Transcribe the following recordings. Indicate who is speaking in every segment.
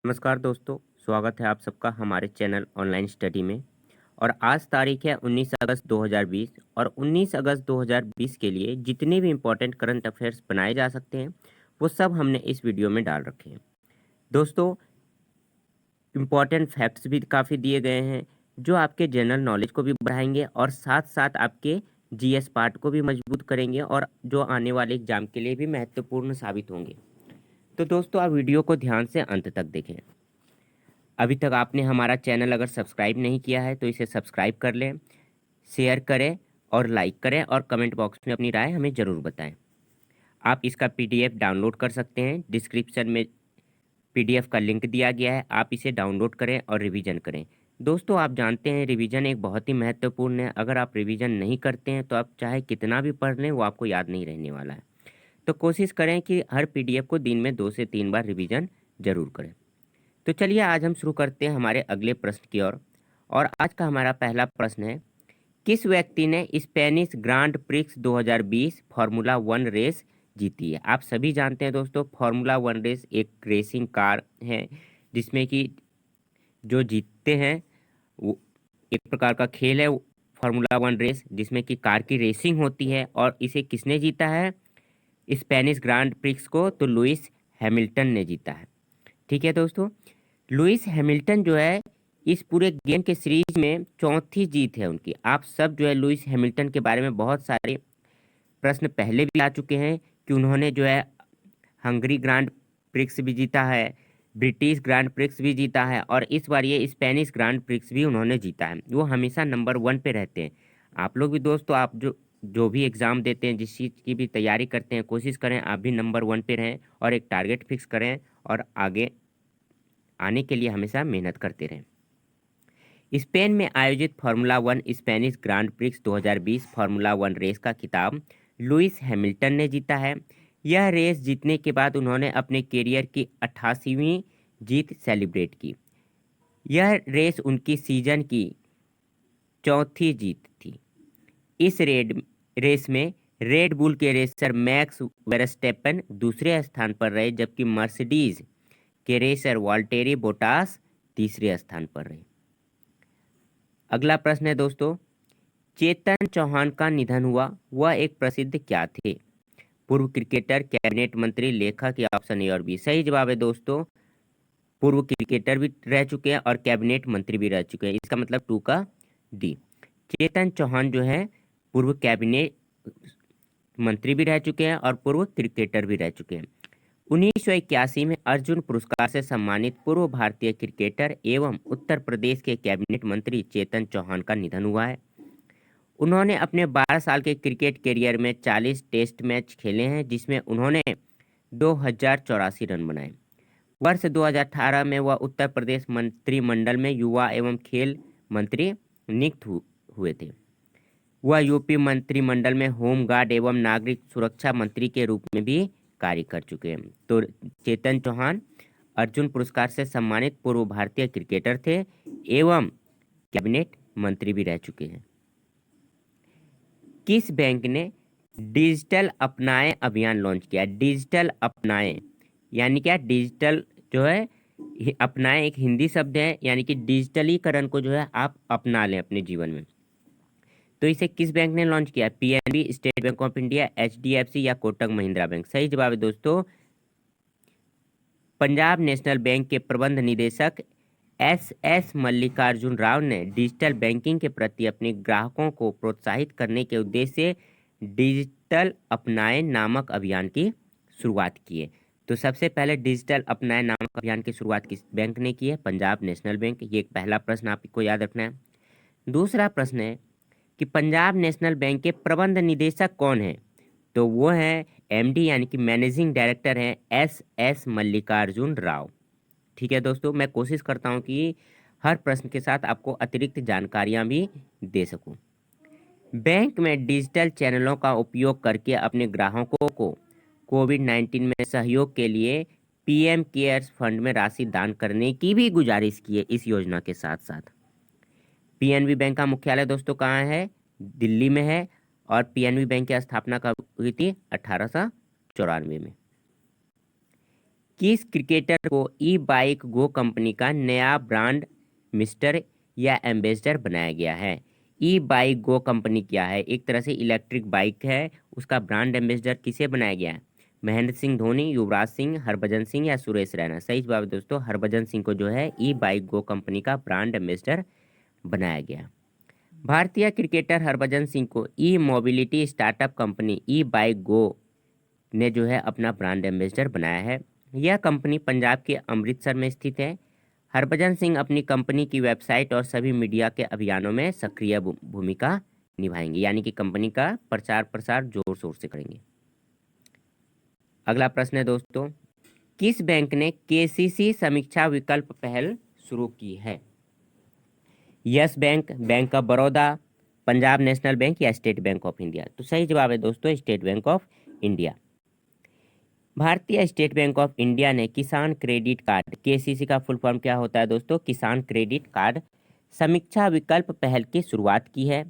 Speaker 1: नमस्कार दोस्तों, स्वागत है आप सबका हमारे चैनल ऑनलाइन स्टडी में। और आज तारीख है 19 अगस्त 2020 और 19 अगस्त 2020 के लिए जितने भी इम्पोर्टेंट करंट अफेयर्स बनाए जा सकते हैं वो सब हमने इस वीडियो में डाल रखे हैं। दोस्तों, इम्पोर्टेंट फैक्ट्स भी काफ़ी दिए गए हैं जो आपके जनरल नॉलेज को भी बढ़ाएंगे और साथ साथ आपके जीएस पार्ट को भी मजबूत करेंगे और जो आने वाले एग्जाम के लिए भी महत्वपूर्ण साबित होंगे। तो दोस्तों, आप वीडियो को ध्यान से अंत तक देखें। अभी तक आपने हमारा चैनल अगर सब्सक्राइब नहीं किया है तो इसे सब्सक्राइब कर लें, शेयर करें और लाइक करें और कमेंट बॉक्स में अपनी राय हमें ज़रूर बताएं। आप इसका पीडीएफ डाउनलोड कर सकते हैं। डिस्क्रिप्शन में पीडीएफ का लिंक दिया गया है, आप इसे डाउनलोड करें और रिवीजन करें। दोस्तों, आप जानते हैं रिवीजन एक बहुत ही महत्वपूर्ण है। अगर आप रिवीजन नहीं करते हैं तो आप चाहे कितना भी पढ़ लें वो आपको याद नहीं रहने वाला है। तो कोशिश करें कि हर पीडीएफ को दिन में 2 से 3 बार रिवीजन ज़रूर करें। तो चलिए आज हम शुरू करते हैं हमारे अगले प्रश्न की ओर। और आज का हमारा पहला प्रश्न है, किस व्यक्ति ने Spanish Grand Prix 2020 Formula One race जीती है? आप सभी जानते हैं दोस्तों, फार्मूला वन रेस एक रेसिंग कार है जिसमें कि जो जीतते हैं वो एक प्रकार का खेल है। फार्मूला वन रेस जिसमें कि कार की रेसिंग होती है। और इसे किसने जीता है स्पेनिश ग्रांड प्रिक्स को? तो लुइस हैमिल्टन ने जीता है। ठीक है दोस्तों, लुइस हैमिल्टन जो है इस पूरे गेम के सीरीज में चौथी जीत है उनकी। आप सब जो है लुइस हैमिल्टन के बारे में बहुत सारे प्रश्न पहले भी आ चुके हैं कि उन्होंने जो है हंगरी ग्रांड प्रिक्स भी जीता है, ब्रिटिश ग्रांड प्रिक्स भी जीता है और इस बार ये स्पेनिश ग्रांड प्रिक्स भी उन्होंने जीता है। वो हमेशा नंबर 1 पे रहते हैं। आप लोग भी दोस्तों, आप जो जो भी एग्ज़ाम देते हैं, जिस चीज़ की भी तैयारी करते हैं, कोशिश करें आप भी नंबर 1 पे रहें और एक टारगेट फिक्स करें और आगे आने के लिए हमेशा मेहनत करते रहें। स्पेन में आयोजित Formula One Spanish Grand Prix 2020 Formula One race का खिताब लुइस हैमिल्टन ने जीता है। यह रेस जीतने के बाद उन्होंने अपने कैरियर की 88वीं जीत सेलिब्रेट की। यह रेस उनकी सीजन की चौथी जीत थी। इस रेस में रेड बुल के रेसर मैक्स वेरस्टेपन दूसरे स्थान पर रहे, जबकि मर्सिडीज के रेसर वाल्टेरी बोटास तीसरे स्थान पर रहे। अगला प्रश्न है दोस्तों, चेतन चौहान का निधन हुआ, वह एक प्रसिद्ध क्या थे? पूर्व क्रिकेटर, कैबिनेट मंत्री, लेखक या ऑप्शन ए और बी? सही जवाब है दोस्तों, पूर्व क्रिकेटर भी रह चुके हैं और कैबिनेट मंत्री भी रह चुके हैं। इसका मतलब 2 का डी। चेतन चौहान जो है पूर्व कैबिनेट मंत्री भी रह चुके हैं और पूर्व क्रिकेटर भी रह चुके हैं। 1981 में अर्जुन पुरस्कार से सम्मानित पूर्व भारतीय क्रिकेटर एवं उत्तर प्रदेश के कैबिनेट मंत्री चेतन चौहान का निधन हुआ है। उन्होंने अपने 12 साल के क्रिकेट करियर में 40 टेस्ट मैच खेले हैं, जिसमें उन्होंने 2084 रन बनाए। वर्ष 2018 में वह उत्तर प्रदेश मंत्रिमंडल में युवा एवं खेल मंत्री नियुक्त हुए थे। वह यूपी मंत्रिमंडल में होम गार्ड एवं नागरिक सुरक्षा मंत्री के रूप में भी कार्य कर चुके हैं। तो चेतन चौहान अर्जुन पुरस्कार से सम्मानित पूर्व भारतीय क्रिकेटर थे एवं कैबिनेट मंत्री भी रह चुके हैं। किस बैंक ने डिजिटल अपनाए अभियान लॉन्च किया? डिजिटल अपनाए यानी क्या? डिजिटल जो है अपनाए एक हिंदी शब्द है, यानी कि डिजिटलीकरण को जो है आप अपना लें अपने जीवन में। तो इसे किस बैंक ने लॉन्च किया? PNB, state bank of India, HDFC या कोटक महिंद्रा बैंक? सही जवाब है दोस्तों, पंजाब नेशनल बैंक के प्रबंध निदेशक एस मल्लिकार्जुन राव ने डिजिटल बैंकिंग के प्रति अपने ग्राहकों को प्रोत्साहित करने के उद्देश्य से डिजिटल अपनाए नामक अभियान की शुरुआत की है। तो सबसे पहले डिजिटल अपनाए नामक अभियान की शुरुआत किस बैंक ने की है? Punjab national bank. ये एक पहला प्रश्न आपको याद रखना है। दूसरा प्रश्न है कि पंजाब नेशनल बैंक के प्रबंध निदेशक कौन है? तो वो है एमडी यानी कि मैनेजिंग डायरेक्टर हैं एस मल्लिकार्जुन राव। ठीक है दोस्तों, मैं कोशिश करता हूँ कि हर प्रश्न के साथ आपको अतिरिक्त जानकारियाँ भी दे सकूँ। बैंक में डिजिटल चैनलों का उपयोग करके अपने ग्राहकों को कोविड-19 में सहयोग के लिए पीएम केयर्स फंड में राशि दान करने की भी गुजारिश की है। इस योजना के साथ साथ पीएनबी बैंक का मुख्यालय दोस्तों कहाँ है? दिल्ली में है। और पीएनबी बैंक की स्थापना कब हुई थी? 1894 में। किस क्रिकेटर को ई बाइक गो कंपनी का नया ब्रांड मिस्टर या एम्बेसडर बनाया गया है? ई बाइक गो कंपनी क्या है? एक तरह से इलेक्ट्रिक बाइक है, उसका ब्रांड एम्बेसडर किसे बनाया गया है? महेंद्र सिंह धोनी, युवराज सिंह, हरभजन सिंह या सुरेश रैना? सही जवाब है दोस्तों, हरभजन सिंह को जो है ई बाइक गो कंपनी का ब्रांड एम्बेसडर बनाया गया। भारतीय क्रिकेटर हरभजन सिंह को ई मोबिलिटी स्टार्टअप कंपनी ई बाइक गो ने जो है अपना ब्रांड एम्बेसडर बनाया है। यह कंपनी पंजाब के अमृतसर में स्थित है। हरभजन सिंह अपनी कंपनी की वेबसाइट और सभी मीडिया के अभियानों में सक्रिय भूमिका निभाएंगे, यानी कि कंपनी का प्रचार प्रसार जोर शोर से करेंगे। अगला प्रश्न है दोस्तों, किस बैंक ने केसीसी समीक्षा विकल्प पहल शुरू की है? Yes bank, bank of Baroda, Punjab national bank या स्टेट बैंक ऑफ इंडिया? तो सही जवाब है दोस्तों स्टेट बैंक ऑफ इंडिया। भारतीय स्टेट बैंक ऑफ इंडिया ने किसान क्रेडिट कार्ड, केसीसी का फुल फॉर्म क्या होता है दोस्तों? किसान क्रेडिट कार्ड समीक्षा विकल्प पहल की शुरुआत की है।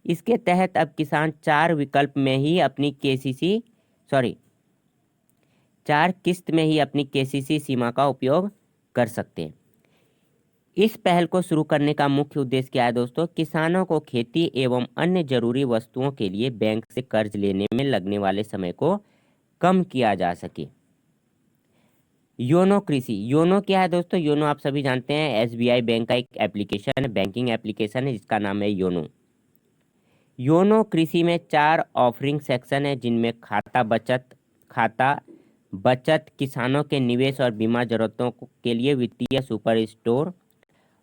Speaker 1: इसके तहत अब किसान 4 विकल्प में ही अपनी केसीसी सॉरी 4 किस्त में ही अपनी केसीसी सीमा का उपयोग कर सकते हैं। इस पहल को शुरू करने का मुख्य उद्देश्य क्या है दोस्तों? किसानों को खेती एवं अन्य जरूरी वस्तुओं के लिए बैंक से कर्ज लेने में लगने वाले समय को कम किया जा सके। योनो कृषि, योनो क्या है दोस्तों? योनो आप सभी जानते हैं एसबीआई बैंक का एक एप्लीकेशन है, बैंकिंग एप्लीकेशन है जिसका नाम है योनो। योनो कृषि में 4 ऑफरिंग सेक्शन है, जिनमें खाता बचत, किसानों के निवेश और बीमा जरूरतों के लिए वित्तीय सुपर स्टोर,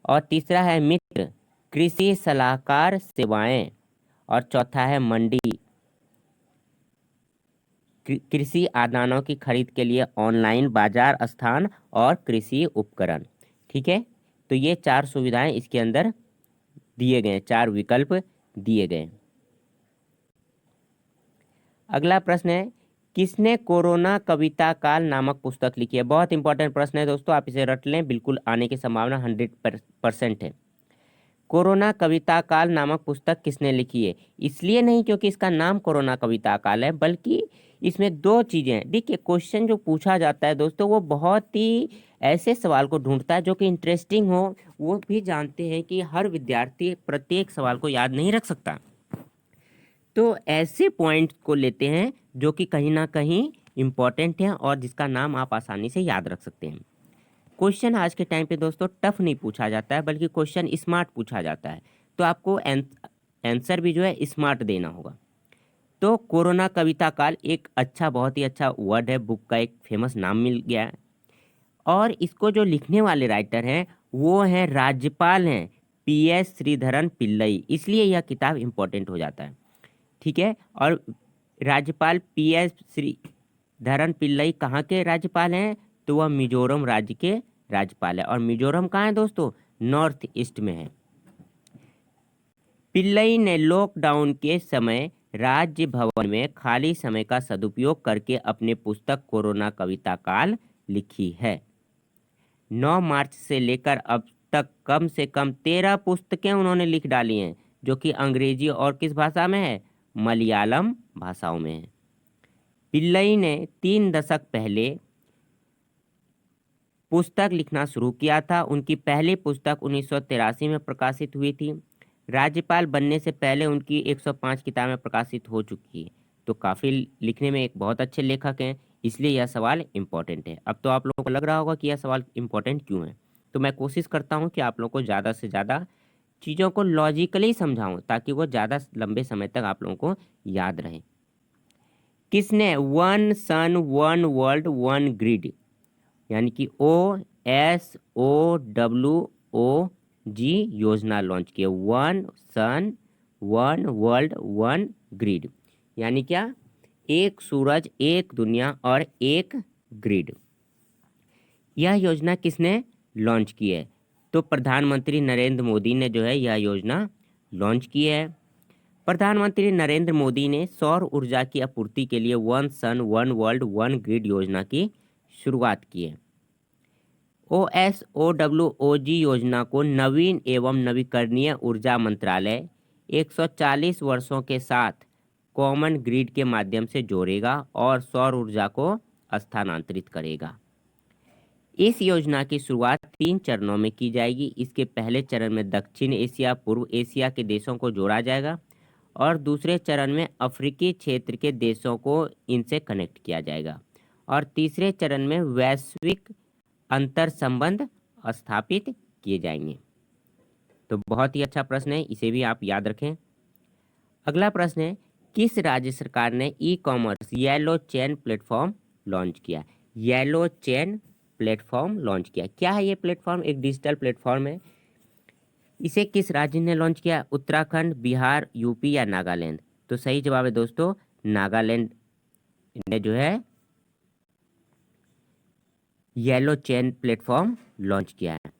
Speaker 1: और तीसरा है मित्र कृषि सलाहकार सेवाएं, और चौथा है मंडी कृषि आदानों की खरीद के लिए ऑनलाइन बाजार स्थान और कृषि उपकरण। ठीक है, तो ये 4 सुविधाएं इसके अंदर दिए गए, 4 विकल्प दिए गए। अगला प्रश्न है, किसने कोरोना कविता काल नामक पुस्तक लिखी है? बहुत इंपॉर्टेंट प्रश्न है दोस्तों, आप इसे रट लें, बिल्कुल आने की संभावना 100% है। कोरोना कविता काल नामक पुस्तक किसने लिखी है? इसलिए नहीं क्योंकि इसका नाम कोरोना कविता काल है, बल्कि इसमें 2 चीज़ें हैं। देखिए, क्वेश्चन जो पूछा जाता है दोस्तों वो बहुत ही ऐसे सवाल को ढूंढता है जो कि इंटरेस्टिंग हो। वो भी जानते हैं कि हर विद्यार्थी प्रत्येक सवाल को याद नहीं रख सकता, तो ऐसे पॉइंट को लेते हैं जो कि कहीं ना कहीं इम्पॉर्टेंट हैं और जिसका नाम आप आसानी से याद रख सकते हैं। क्वेश्चन आज के टाइम पे दोस्तों टफ नहीं पूछा जाता है, बल्कि क्वेश्चन स्मार्ट पूछा जाता है, तो आपको आंसर भी जो है स्मार्ट देना होगा। तो कोरोना कविता काल एक अच्छा, बहुत ही अच्छा वर्ड है, बुक का एक फेमस नाम मिल गया है। और इसको जो लिखने वाले राइटर हैं वो हैं राज्यपाल हैं PS श्रीधरन पिल्लई, इसलिए यह किताब इम्पोर्टेंट हो जाता है। ठीक है, और राज्यपाल PS श्रीधरन पिल्लई कहाँ के राज्यपाल हैं? तो वह मिजोरम राज्य के राज्यपाल है, और मिजोरम कहाँ है दोस्तों? नॉर्थ ईस्ट में है। पिल्लई ने लॉकडाउन के समय राज्य भवन में खाली समय का सदुपयोग करके अपने पुस्तक कोरोना कविता काल लिखी है। 9 मार्च से लेकर अब तक कम से कम 13 पुस्तकें उन्होंने लिख डाली हैं, जो कि अंग्रेजी और किस भाषा में है? मलयालम भाषाओं में है। पिल्लई ने 3 दशक पहले पुस्तक लिखना शुरू किया था। उनकी पहली पुस्तक 1983 में प्रकाशित हुई थी। राज्यपाल बनने से पहले उनकी 105 किताबें प्रकाशित हो चुकी है, तो काफ़ी लिखने में एक बहुत अच्छे लेखक हैं, इसलिए यह सवाल इम्पोर्टेंट है। अब तो आप लोगों को लग रहा होगा कि यह सवाल इम्पोर्टेंट क्यों है, तो मैं कोशिश करता हूँ कि आप लोगों को ज़्यादा से ज़्यादा चीज़ों को लॉजिकली समझाऊँ ताकि वो ज़्यादा लंबे समय तक आप लोगों को याद रहे। किसने one sun one world one grid यानी कि OSOWOG योजना लॉन्च की है? One sun one world one grid यानी क्या? एक सूरज, एक दुनिया और एक ग्रिड। यह योजना किसने लॉन्च की है? तो प्रधानमंत्री नरेंद्र मोदी ने जो है यह योजना लॉन्च की है। प्रधानमंत्री नरेंद्र मोदी ने सौर ऊर्जा की आपूर्ति के लिए one sun one world one grid योजना की शुरुआत की है। OSOWOG योजना को नवीन एवं नवीकरणीय ऊर्जा मंत्रालय 140 वर्षों के साथ कॉमन ग्रिड के माध्यम से जोड़ेगा और सौर ऊर्जा को स्थानांतरित करेगा। इस योजना की शुरुआत 3 चरणों में की जाएगी। इसके पहले चरण में दक्षिण एशिया, पूर्व एशिया के देशों को जोड़ा जाएगा और दूसरे चरण में अफ्रीकी क्षेत्र के देशों को इनसे कनेक्ट किया जाएगा और तीसरे चरण में वैश्विक अंतर संबंध स्थापित किए जाएंगे। तो बहुत ही अच्छा प्रश्न है, इसे भी आप याद रखें। अगला प्रश्न है, किस राज्य सरकार ने e commerce yellow chain platform launch किया? येलो चेन प्लेटफॉर्म लॉन्च किया। क्या है ये प्लेटफॉर्म? एक डिजिटल प्लेटफॉर्म है। इसे किस राज्य ने लॉन्च किया? उत्तराखंड, बिहार, यूपी या नागालैंड? तो सही जवाब है दोस्तों, नागालैंड ने जो है येलो चेन प्लेटफॉर्म लॉन्च किया है।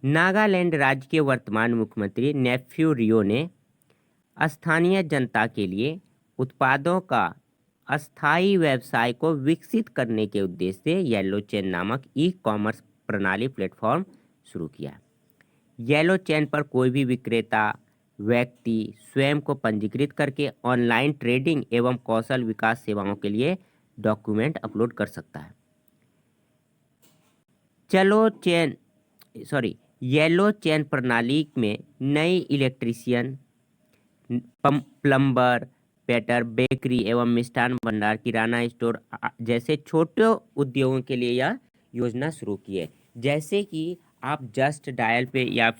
Speaker 1: नागालैंड राज्य के वर्तमान मुख्यमंत्री नेफ्यू रियो ने स्थानीय जनता के लिए उत्पादों का अस्थायी व्यवसाय को विकसित करने के उद्देश्य से येलो चेन नामक ई कॉमर्स प्रणाली प्लेटफॉर्म शुरू किया। येलो चेन पर कोई भी विक्रेता व्यक्ति स्वयं को पंजीकृत करके ऑनलाइन ट्रेडिंग एवं कौशल विकास सेवाओं के लिए डॉक्यूमेंट अपलोड कर सकता है। येलो चेन प्रणाली में नई इलेक्ट्रीशियन, प्लम्बर, पेटर, बेकरी एवं मिष्ठान भंडार, किराना स्टोर जैसे छोटे उद्योगों के लिए यह योजना शुरू की है। जैसे कि आप जस्ट डायल पे या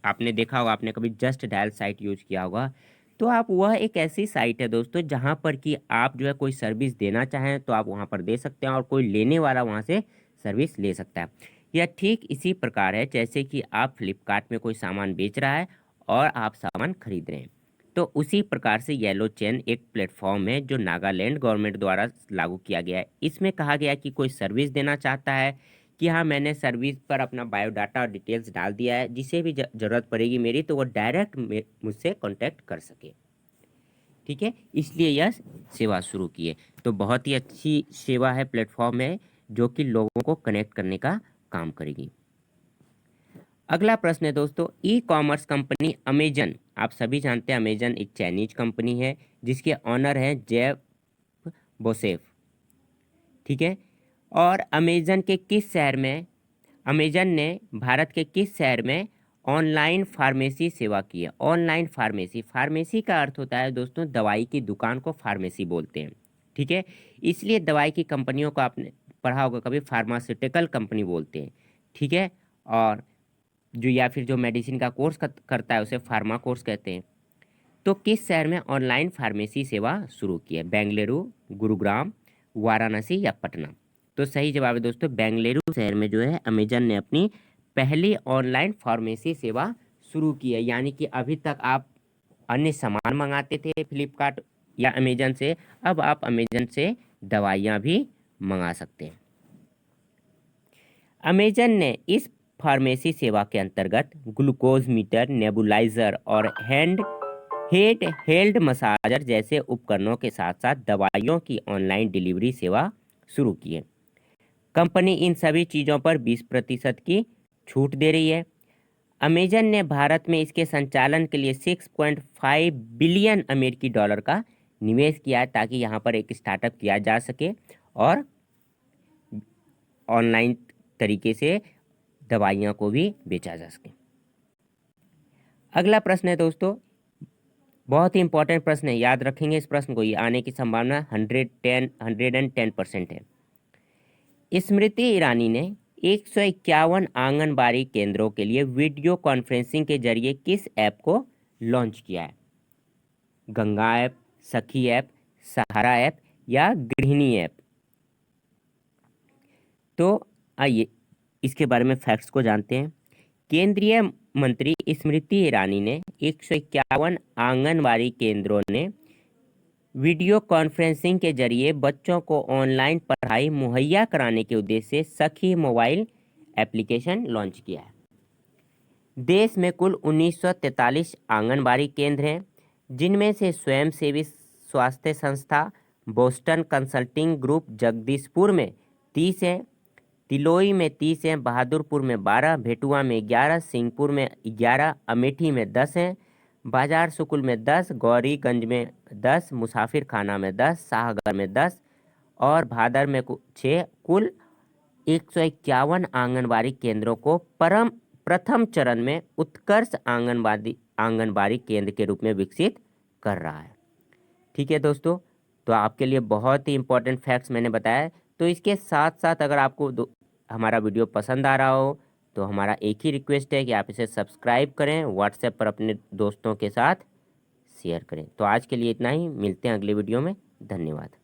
Speaker 1: आपने देखा होगा, आपने कभी जस्ट डायल साइट यूज किया होगा, तो आप वह एक ऐसी साइट है दोस्तों जहां पर कि आप जो है कोई सर्विस देना चाहें तो आप वहां पर दे सकते हैं और कोई लेने वाला वहां से सर्विस ले सकता है। यह ठीक इसी प्रकार है जैसे कि आप फ्लिपकार्ट में कोई सामान बेच रहा है और आप सामान खरीद रहे हैं। तो उसी प्रकार से येलो चेन एक प्लेटफॉर्म है जो नागालैंड गवर्नमेंट द्वारा लागू किया गया है। इसमें कहा गया कि कोई सर्विस देना चाहता है कि हाँ, मैंने सर्विस पर अपना बायोडाटा और डिटेल्स डाल दिया है, जिसे भी ज़रूरत पड़ेगी मेरी तो वो डायरेक्ट मुझसे कांटेक्ट कर सके। ठीक है, इसलिए यह सेवा शुरू की है। तो बहुत ही अच्छी सेवा है, प्लेटफॉर्म है जो कि लोगों को कनेक्ट करने का काम करेगी। अगला प्रश्न है दोस्तों, ई कॉमर्स कंपनी अमेजन, आप सभी जानते हैं अमेजन एक चाइनीज कंपनी है जिसके ऑनर हैं जेफ बोसेफ। ठीक है, और अमेजन ने भारत के किस शहर में ऑनलाइन फार्मेसी सेवा की है? ऑनलाइन फार्मेसी का अर्थ होता है दोस्तों दवाई की दुकान को फार्मेसी बोलते हैं। ठीक है, इसलिए दवाई की कंपनियों को आपने पढ़ा होगा कभी, फार्मास्यूटिकल कंपनी बोलते हैं। ठीक है, और जो या फिर जो मेडिसिन का कोर्स करता है उसे फार्मा कोर्स कहते हैं। तो किस शहर में ऑनलाइन फार्मेसी सेवा शुरू की है? बेंगलुरु, गुरुग्राम, वाराणसी या पटना? तो सही जवाब है दोस्तों, बेंगलुरु शहर में जो है अमेजन ने अपनी पहली ऑनलाइन फार्मेसी सेवा शुरू की है। यानी कि अभी तक आप अन्य सामान मंगाते थे फ्लिपकार्ट या अमेजन से, अब आप अमेजन से दवाइयाँ भी मंगा सकते हैं। अमेजन ने इस फार्मेसी सेवा के अंतर्गत ग्लूकोज मीटर, नेबुलाइजर और हेल्ड मसाजर जैसे उपकरणों के साथ साथ दवाइयों की ऑनलाइन डिलीवरी सेवा शुरू की है। कंपनी इन सभी चीज़ों पर 20% की छूट दे रही है। अमेजन ने भारत में इसके संचालन के लिए 6.5 बिलियन अमेरिकी डॉलर का निवेश किया है ताकि यहाँ पर एक स्टार्टअप किया जा सके और ऑनलाइन तरीके से दवाइयाँ को भी बेचा जा सके। अगला प्रश्न है दोस्तों, बहुत ही इंपॉर्टेंट प्रश्न है, याद रखेंगे इस प्रश्न को, ये आने की संभावना 110% है। स्मृति ईरानी ने 151 आंगनबाड़ी केंद्रों के लिए वीडियो कॉन्फ्रेंसिंग के जरिए किस ऐप को लॉन्च किया है? गंगा ऐप, सखी ऐप, सहारा ऐप या गृहिणी ऐप? तो आइए इसके बारे में फैक्ट्स को जानते हैं। केंद्रीय मंत्री स्मृति ईरानी ने 151 आंगनबाड़ी केंद्रों ने वीडियो कॉन्फ्रेंसिंग के जरिए बच्चों को ऑनलाइन पढ़ाई मुहैया कराने के उद्देश्य से सखी मोबाइल एप्लीकेशन लॉन्च किया है। देश में कुल 1943 आंगनबाड़ी केंद्र हैं, जिनमें से स्वयंसेवी स्वास्थ्य संस्था बोस्टन कंसल्टिंग ग्रुप जगदीशपुर में 30 हैं, तिलोई में 30 हैं, बहादुरपुर में 12, भेटुआ में 11, सिंहपुर में 11, अमेठी में 10 हैं, बाजार सुकुल में 10, गौरीगंज में 10, मुसाफिर खाना में 10, शाहगढ़ में 10 और भादर में 6, कुल 151 आंगनबाड़ी केंद्रों को प्रथम चरण में उत्कर्ष आंगनबाड़ी केंद्र के रूप में विकसित कर रहा है। ठीक है दोस्तों, तो आपके लिए बहुत ही इंपॉर्टेंट फैक्ट्स मैंने बताया। तो इसके साथ साथ अगर आपको हमारा वीडियो पसंद आ रहा हो तो हमारा एक ही रिक्वेस्ट है कि आप इसे सब्सक्राइब करें, व्हाट्सएप पर अपने दोस्तों के साथ शेयर करें। तो आज के लिए इतना ही, मिलते हैं अगले वीडियो में। धन्यवाद।